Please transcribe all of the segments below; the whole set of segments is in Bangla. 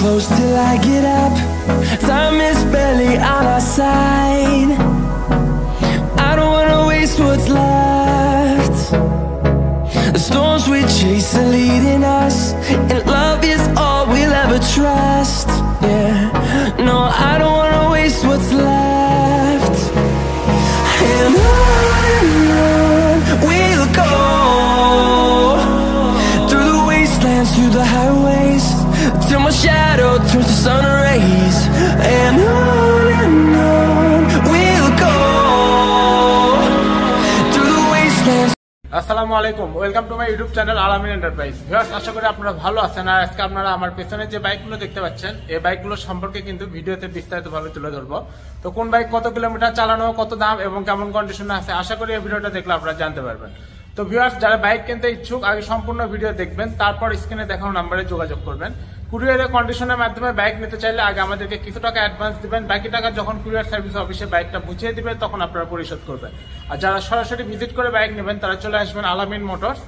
close till I get up. Time is barely on our side. I don't wanna waste what's left. The storms we chase are leading us, and love is all we'll ever trust. Yeah, no, I don't wanna waste what's left. And on we'll go, through the wastelands, through the highways, till my shadow turns to sun rays. And on we'll go, through the wastelands. আসসালামু আলাইকুম, welcome to my YouTube channel আলামিন এন্টারপ্রাইজ। ভিউয়ার্স, আশা করি আপনারা ভালো আছেন। আর আজকে আপনারা আমার পেছনে যে বাইকগুলো দেখতে পাচ্ছেন, এই বাইকগুলো সম্পর্কে কিন্তু ভিডিওতে বিস্তারিতভাবে তুলে ধরবো। তো কোন বাইক কত কিলোমিটার চালানো, কত দাম এবং কেমন কন্ডিশনে আছে, আশা করি এই ভিডিওটা দেখলে আপনারা জানতে পারবেন। তো ভিউয়ার্স, যারা বাইক কিনতে ইচ্ছুক আগে সম্পূর্ণ ভিডিও দেখবেন, তারপর স্ক্রিনে দেখানো নাম্বারে যোগাযোগ করবেন। কুরিয়ারের কন্ডিশনের মাধ্যমে বাইক নিতে চাইলে আগে আমাদেরকে কিছু টাকা অ্যাডভান্স দিবেন, বাকি টাকা যখন কুরিয়ার সার্ভিস অফিসে বাইকটা বুঝিয়ে দিবে তখন আপনারা পরিশোধ করবেন। আর যারা সরাসরি ভিজিট করে বাইক নেবেন তারা চলে আসবেন আলামিন মোটরস।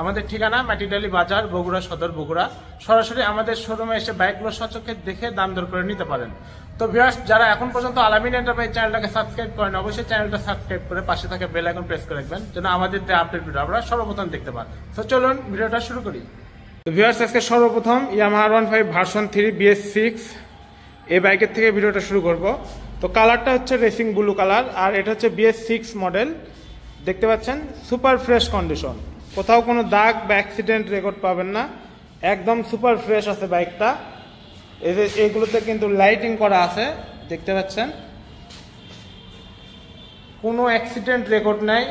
আমাদের ঠিকানা মাটিডালি বাজার, বগুড়া সদর, বগুড়া। সরাসরি আমাদের শোরুমে এসে বাইকগুলো সচক্ষে দেখে দাম দর করে নিতে পারেন। তো ভিউয়ার্স, যারা এখন পর্যন্ত আলামিন এন্টারপ্রাইজ চ্যানেলটাকে সাবস্ক্রাইব করেন, অবশ্যই চ্যানেলটা সাবস্ক্রাইব করে পাশে থাকা বেল আইকন প্রেস করে রাখবেন, যেন আমাদের আপডেট ভিডিও আপনারা সর্বপ্রথম দেখতে পান। তো চলুন ভিডিওটা শুরু করি। তো ভিউয়ার্স, আজকে সর্বপ্রথম ইয়ামাহা R15 ভার্সন 3 BS6 এই বাইকের থেকে ভিডিওটা শুরু করব। তো কালারটা হচ্ছে রেসিং ব্লু কালার, আর এটা হচ্ছে BS6 মডেল। দেখতে পাচ্ছেন সুপার ফ্রেশ কন্ডিশন, কোথাও কোনো দাগ বা অ্যাক্সিডেন্ট রেকর্ড পাবেন না, একদম সুপার ফ্রেশ আছে বাইকটা। এগুলোতে কিন্তু লাইটিং করা আছে, দেখতে পাচ্ছেন কোনো অ্যাক্সিডেন্ট রেকর্ড নাই,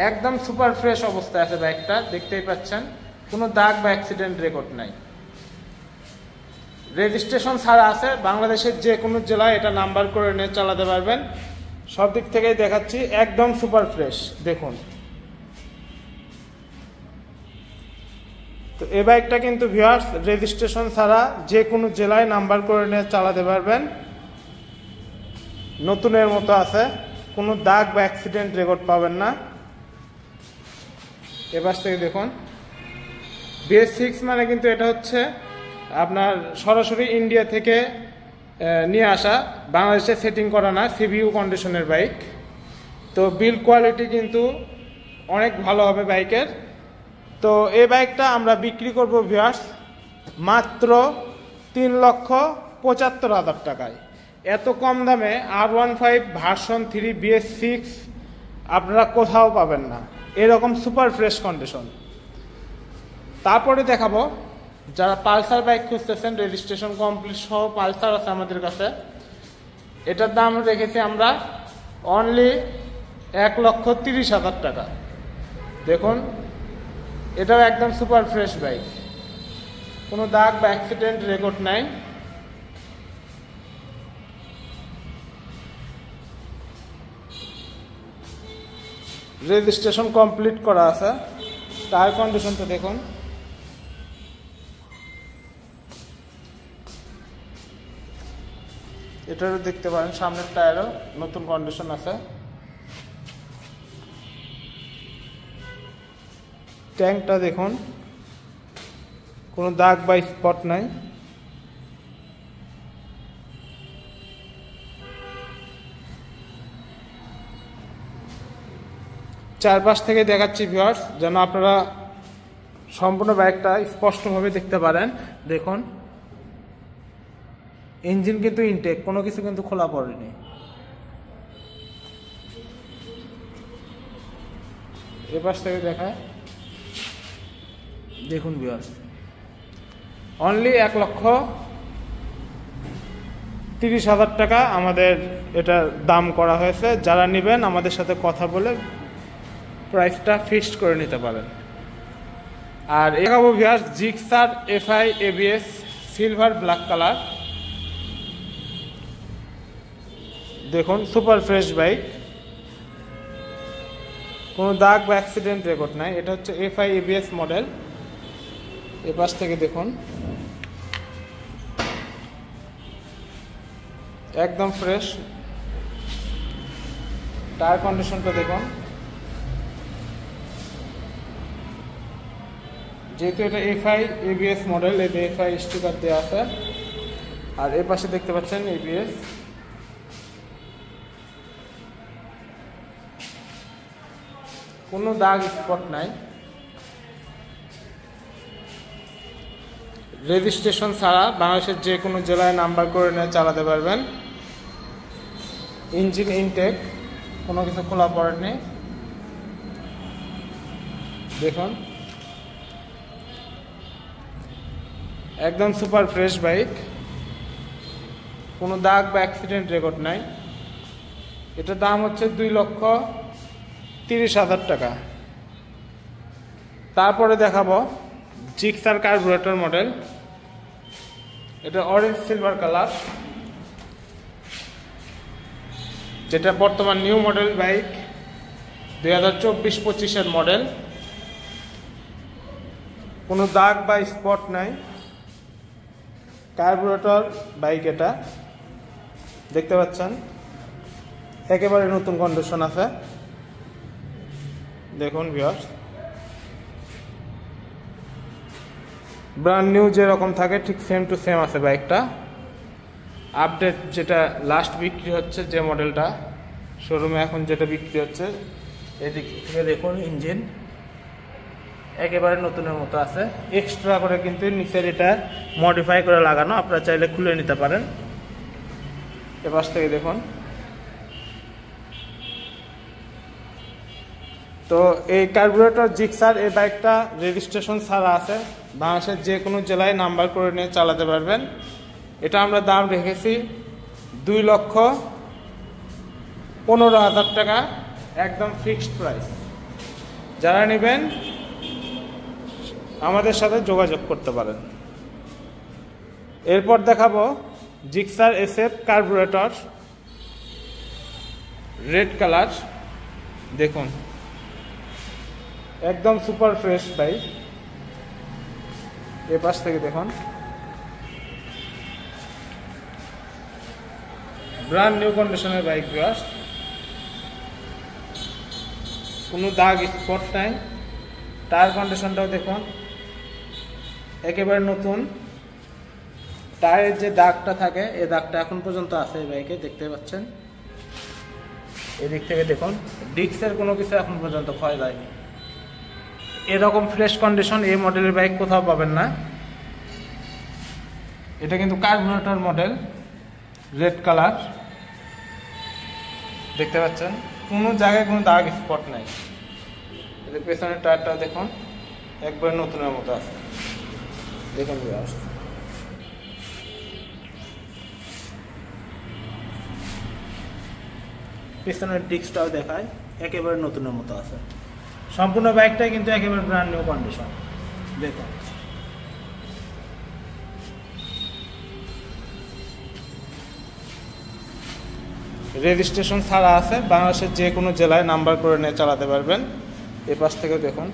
একদম সুপার ফ্রেশ অবস্থায় আছে বাইকটা, দেখতেই পাচ্ছেন কোনো দাগ বা অ্যাক্সিডেন্ট রেকর্ড নাই। রেজিস্ট্রেশন ছাড়া আছে, বাংলাদেশের যে কোনো জেলায় এটা নাম্বার করে নিয়ে চালাতে পারবেন। সব দিক থেকেই দেখাচ্ছি, একদম সুপার ফ্রেশ। দেখুন, তো এই বাইকটা কিন্তু ভিউয়ার্স রেজিস্ট্রেশন ছাড়া যে কোনো জেলায় নাম্বার করে নিয়ে চালাতে পারবেন, নতুনের মতো আছে, কোনো দাগ বা অ্যাক্সিডেন্ট রেকর্ড পাবেন না। এবার থেকে দেখুন, BS6 মানে কিন্তু এটা হচ্ছে আপনার সরাসরি ইন্ডিয়া থেকে নিয়ে আসা, বাংলাদেশে সেটিং করা না, সিবিইউ কন্ডিশনের বাইক। তো বিল্ড কোয়ালিটি কিন্তু অনেক ভালো হবে বাইকের। তো এই বাইকটা আমরা বিক্রি করব ভিউয়ার্স মাত্র 3,75,000 টাকায়। এত কম দামে R15 ভার্সন 3 BS6 আপনারা কোথাও পাবেন না, এরকম সুপার ফ্রেশ কন্ডিশন। তারপরে দেখাবো যারা পালসার বাইক খুঁজতেছেন, রেজিস্ট্রেশন কমপ্লিট সহ পালসার আছে আমাদের কাছে। এটার দাম রেখেছি আমরা অনলি 1,30,000 টাকা। দেখুন, এটাও একদম সুপার ফ্রেশ বাইক, কোনো দাগ বা অ্যাক্সিডেন্ট রেকর্ড নাই। রেজিস্ট্রেশন কমপ্লিট করা আছে। টায়ার কন্ডিশনটা দেখুন, এটারও দেখতে পারেন সামনের টায়ারও নতুন কন্ডিশন আছে। ট্যাঙ্কটা দেখুন, কোনো দাগ বা স্পট নাই। চারপাশ থেকে দেখাচ্ছি ভিউয়ার্স, যেন আপনারা সম্পূর্ণ বাইকটা স্পষ্টভাবে দেখতে পারেন। দেখুন, ইঞ্জিন কিন্তু ইনটেক, কোনো কিছু কিন্তু খোলা পড়েনি। এপাশ থেকে দেখায় দেখুন ভিউয়ার্স, অনলি 1,30,000 টাকা আমাদের এটা দাম করা হয়েছে। যারা নেবেন আমাদের সাথে কথা বলে প্রাইসটা ফিক্সড করে নিতে পারেন। আর দেখাবো viewers Gixxer FI ABS silver black colour. দেখুন, সুপার ফ্রেশ বাইক, কোনো দাগ বা অ্যাক্সিডেন্ট রেকর্ড নাই। এটা হচ্ছে FI ABS মডেল। এ পাশ থেকে দেখুন, একদম ফ্রেশ। টায়ার কন্ডিশনটা দেখুন, যেহেতু এটা এফআই এবিএস মডেল, এতে এফআই স্টিকার দেওয়া আছে। আর এই পাশে দেখতে পাচ্ছেন এবিএস। কোনো দাগ স্পট নাই, রেজিস্ট্রেশন ছাড়া বাংলাদেশের যে কোনো জেলায় নাম্বার করে নিয়ে চালাতে পারবেন। ইঞ্জিন ইনটেক, কোনো কিছু খোলা পড়েনি। দেখুন একদম সুপার ফ্রেশ বাইক, কোনো দাগ বা অ্যাক্সিডেন্ট রেকর্ড নাই। এটার দাম হচ্ছে 2,30,000 টাকা। তারপরে দেখাবো জিক্সার কার্বুরেটর মডেল। এটা অরেঞ্জ সিলভার কালার, যেটা বর্তমান নিউ মডেল বাইক, 2024-25-এর মডেল। কোনো দাগ বা স্পট নাই, কার্বুরেটর বাইক। এটা দেখতে পাচ্ছেন একেবারে নতুন কন্ডিশন আছে। দেখুন ভিউয়ার্স, ব্র্যান্ড নিউ যেরকম থাকে ঠিক সেম টু সেম আছে বাইকটা। আপডেট যেটা লাস্ট বিক্রি হচ্ছে যে মডেলটা শোরুমে এখন যেটা বিক্রি হচ্ছে, এদিক থেকে দেখুন ইঞ্জিন একেবারে নতুনের মতো আছে। এক্সট্রা করে কিন্তু নিচের এটা মডিফাই করে লাগানো, আপনারা চাইলে খুলে নিতে পারেন। এপাশ থেকে দেখুন। তো এই কার্বুরেটর জিক্সার এই বাইকটা রেজিস্ট্রেশন ছাড়া আছে, বাংলাদেশের যে কোনো জেলায় নাম্বার করে নিয়ে চালাতে পারবেন। এটা আমরা দাম রেখেছি 2,15,000 টাকা, একদম ফিক্সড প্রাইস। যারা নেবেন আমাদের সাথে যোগাযোগ করতে পারেন। এরপর দেখাবো Gixxer SF carburettor red colour. দেখুন একদম সুপার ফ্রেশ বাইক। এ পাশ থেকে দেখুন ব্র্যান্ড নিউ কন্ডিশনের বাইক ভিউয়ার্স, কোনো দাগ স্পট নাই। টায়ার কন্ডিশনটাও দেখুন একেবারে নতুন। টায়ারের যে দাগটা থাকে এই দাগটা এখন পর্যন্ত আছে এই বাইকে, দেখতে পাচ্ছেন। এদিক থেকে দেখুন ডিস্কের কোনো কিছু এখন পর্যন্ত ক্ষয় যায়নি। এরকম ফ্রেশ কন্ডিশন এই মডেলের বাইক কোথাও পাবেন না। এটা কিন্তু কার্বুরেটর মডেল, রেড কালার। দেখতে পাচ্ছেন কোনো জায়গায় কোনো দাগ স্পট নাই। এদের পেছনের টায়ারটা দেখুন একবার নতুনের মতো আছে। দেখুন পেছনের ডিস্কটাও দেখায় একেবারে নতুনের মতো আছে। সম্পূর্ণ বাইকটাই কিন্তু একেবারে ব্র্যান্ড নিউ কন্ডিশন। দেখুন রেজিস্ট্রেশন ছাড়া আছে, বাংলাদেশের যে কোনো জেলায় নাম্বার করে নিয়ে চালাতে পারবেন। এ পাশ থেকে দেখুন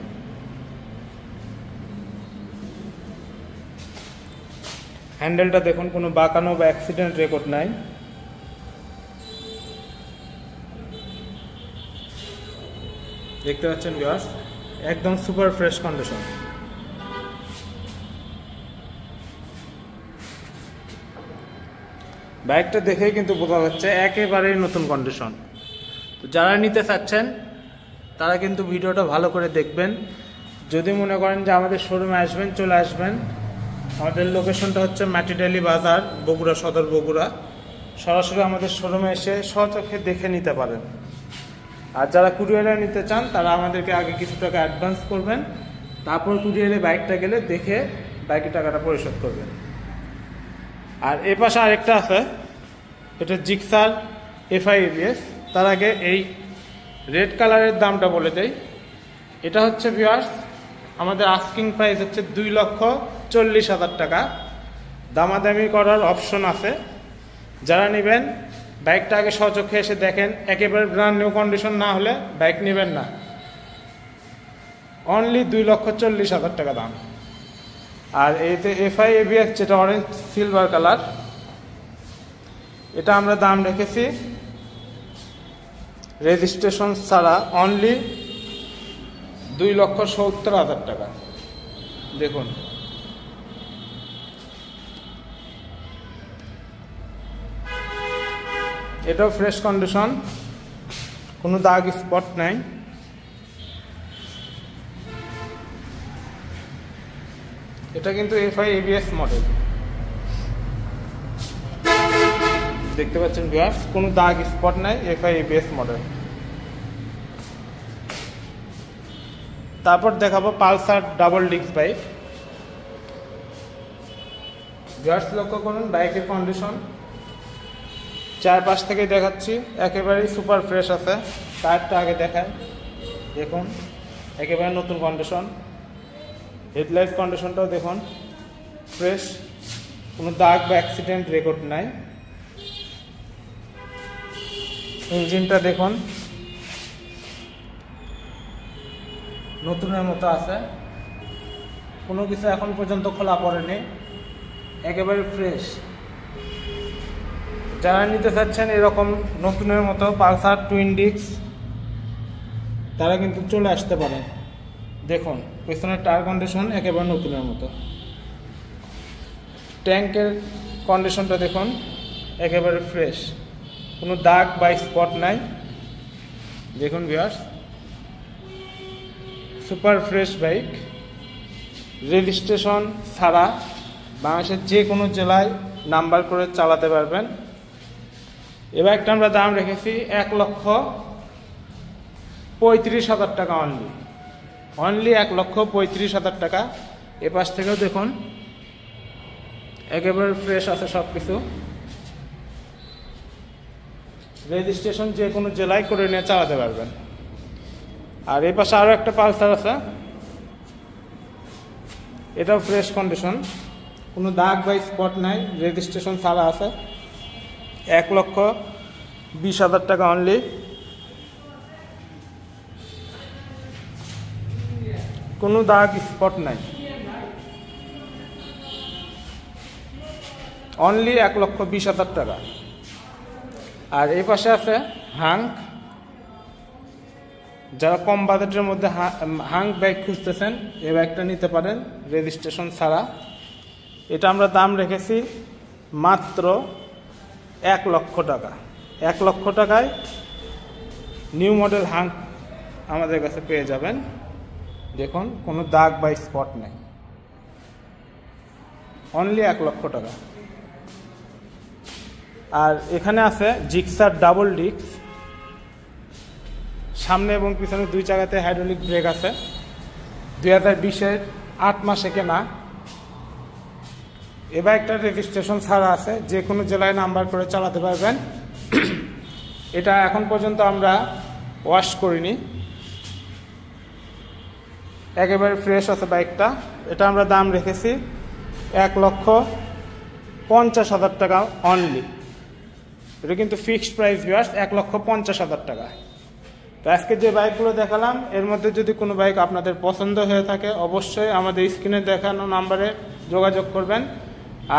হ্যান্ডেলটা দেখুন, কোনো বাঁকানো বা অ্যাক্সিডেন্ট রেকর্ড নাই। দেখতে পাচ্ছেন ভিউয়ার্স একদম সুপার ফ্রেশ কন্ডিশন। বাইকটা দেখেই কিন্তু বোঝা যাচ্ছে একেবারেই নতুন কন্ডিশন। তো যারা নিতে চাচ্ছেন তারা কিন্তু ভিডিওটা ভালো করে দেখবেন। যদি মনে করেন যে আমাদের শোরুমে আসবেন, চলে আসবেন। আমাদের লোকেশনটা হচ্ছে মাটিডালি বাজার, বগুড়া সদর, বগুড়া। সরাসরি আমাদের শোরুমে এসে স্বচক্ষে দেখে নিতে পারেন। আর যারা কুরিয়ারে নিতে চান তারা আমাদেরকে আগে কিছু টাকা অ্যাডভান্স করবেন, তারপর কুরিয়ারে বাইকটা গেলে দেখে বাইকের টাকাটা পরিশোধ করবেন। আর এ পাশে আরেকটা আছে, এটা জিক্সার এফআই এবিএস। তার আগে এই রেড কালারের দামটা বলে দেই। এটা হচ্ছে ভিউয়ার্স আমাদের আস্কিং প্রাইস হচ্ছে 2,40,000 টাকা। দামাদামি করার অপশন আছে। যারা নেবেন বাইকটা আগে স্বচক্ষে এসে দেখেন, একেবারে ব্র্যান্ড নিউ কন্ডিশন না হলে বাইক নেবেন না। অনলি 2,40,000 টাকা দাম। আর এতে এফআই এবিএস যেটা অরেঞ্জ সিলভার কালার, এটা আমরা দাম রেখেছি রেজিস্ট্রেশন ছাড়া অনলি 2,70,000 টাকা। দেখুন এটাও ফ্রেশ কন্ডিশন, কোনো দাগ স্পট নাই। এটা কিন্তু FI ABS মডেল, দেখতে পাচ্ছেন ভিউয়ার্স, কোনো দাগ স্পট নাই, FI ABS মডেল। তারপর দেখাবো Pulsar double disc bike. Viewers লক্ষ্য করুন বাইকের কন্ডিশন, চারপাশ থেকে দেখাচ্ছি, একেবারেই সুপার ফ্রেশ আছে। টায়ারটা আগে দেখায়, দেখুন একেবারে নতুন কন্ডিশন। হেডলাইট কন্ডিশনটাও দেখুন ফ্রেশ, কোনো দাগ বা অ্যাক্সিডেন্ট রেকর্ড নাই। ইঞ্জিনটা দেখুন নতুনের মতো আছে, কোনো কিছু এখন পর্যন্ত খোলা পড়েনি, একেবারে ফ্রেশ। যারা নিতে চাচ্ছেন এরকম নতুনের মতো পালসার টুইন ডিস্ক, তারা কিন্তু চলে আসতে পারেন। দেখুন পেছনের টায়ার কন্ডিশন একেবারে নতুনের মতো, ট্যাঙ্কের কন্ডিশনটা দেখুন একেবারে ফ্রেশ, কোনো দাগ বা স্পট নাই। দেখুন viewers, super fresh bike, registration ছাড়া বাংলাদেশের যে কোনো জেলায় নাম্বার করে চালাতে পারবেন। এ বাইকটা আমরা দাম রেখেছি 1,35,000 টাকা, অনলি 1,35,000 টাকা। এ পাশ থেকেও দেখুন একেবারে ফ্রেশ আছে সব কিছু, রেজিস্ট্রেশন যে কোনো জেলায় করে নিয়ে চালাতে পারবেন। আর এই পাশে আরও একটা পালসার আছে, এটাও ফ্রেশ কন্ডিশন, কোনো দাগ বা স্পট নাই, রেজিস্ট্রেশন ছাড়া আছে, 1,20,000 টাকা অনলি। কোনো দাগ স্পট নাই, অনলি 1,20,000 টাকা। আর এই পাশে আছে হাঙ্ক, যারা কম বাজেটের মধ্যে হাঙ্ক বাইক খুঁজতেছেন এই বাইকটা নিতে পারেন রেজিস্ট্রেশন ছাড়া। এটা আমরা দাম রেখেছি মাত্র 1,00,000 টাকা। 1,00,000 টাকায় নিউ মডেল হাঙ্ক আমাদের কাছে পেয়ে যাবেন। দেখুন কোনো দাগ বা স্পট নেই, অনলি 1,00,000 টাকা। আর এখানে আছে জিক্সার ডাবল ডিস্ক, সামনে এবং পিছনে দুই জায়গাতে হাইড্রোলিক ব্রেক আছে, 2020-এর 8 মাসে কেনা। এ বাইকটার রেজিস্ট্রেশন ছাড়া আছে, যে কোনো জেলায় নাম্বার করে চালাতে পারবেন। এটা এখন পর্যন্ত আমরা ওয়াশ করিনি, একেবারে ফ্রেশ আছে বাইকটা। এটা আমরা দাম রেখেছি 1,50,000 টাকা অনলি। এটা কিন্তু ফিক্সড প্রাইস ভিউয়ার্স, 1,50,000 টাকা। তো আজকে যে বাইকগুলো দেখালাম এর মধ্যে যদি কোনো বাইক আপনাদের পছন্দ হয়ে থাকে অবশ্যই আমাদের স্ক্রিনে দেখানো নাম্বারে যোগাযোগ করবেন।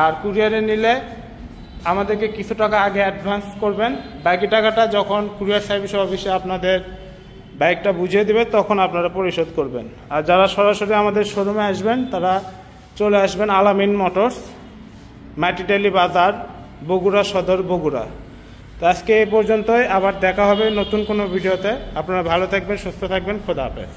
আর কুরিয়ারে নিলে আমাদেরকে কিছু টাকা আগে অ্যাডভান্স করবেন, বাকি টাকাটা যখন কুরিয়ার সার্ভিস অফিসে আপনাদের বাইকটা বুঝিয়ে দেবে তখন আপনারা পরিশোধ করবেন। আর যারা সরাসরি আমাদের শোরুমে আসবেন তারা চলে আসবেন আলামিন মোটরস, মাটিটালি বাজার, বগুড়া সদর, বগুড়া। তো আজকে এই পর্যন্তই, আবার দেখা হবে নতুন কোনো ভিডিওতে। আপনারা ভালো থাকবেন, সুস্থ থাকবেন, খোদা হাফেজ।